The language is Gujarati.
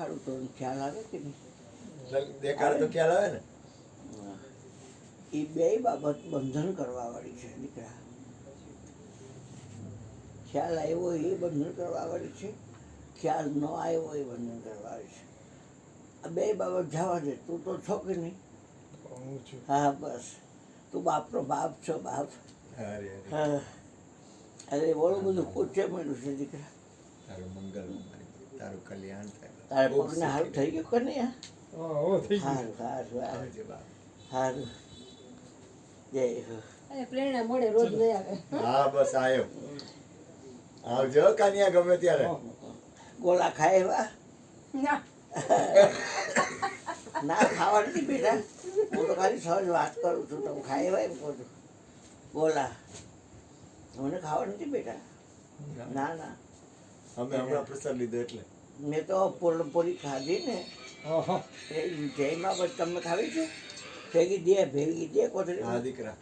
દેખાડું તો ખ્યાલ આવે કે નહીં? દેખાડે તો ખ્યાલ આવે ને. એ બે બાબત બંધન કરવા વાળી છે દીકરા. ખ્યાલ આવ્યો એ બંધન કરવા વાળી છે, ખ્યાલ ન આવ્યો એ બંધન કરવા વાળી છે. આ બે બાબત જવા દે. તું તો છો કે નહીં? હા બસ, તું બાપનો બાપ છો, બાપ. હા, અરે બોલો બધું પૂછે મળ્યું છે દીકરા. તારું મંગલ, તારું કલ્યાણ થાય. તારે પગને હાલ થઈ ગયું કે નહીં? સારું સારું સારું. જય હો. પ્રેરણા મળે રોજ લઈ આવે. હા બસ આવ્યો. આવજો કાનિયા ગમે ત્યારે. ગોળા ખાય એવા ના ના ખાવા નથી બેટા. હું તો ખાલી સહજ વાત કરું છું. તમે ખાય એવા એમ કહું છું. ગોળા મને ખાવા નથી બેટા. ના ના, અમે હમણાં પ્રસાદ લીધો એટલે. મેં તો પૂરી ખાધી ને. એ જયમાં બસ તમને ખાવી છે? ભેગી દે કોથળી. હા દીકરા.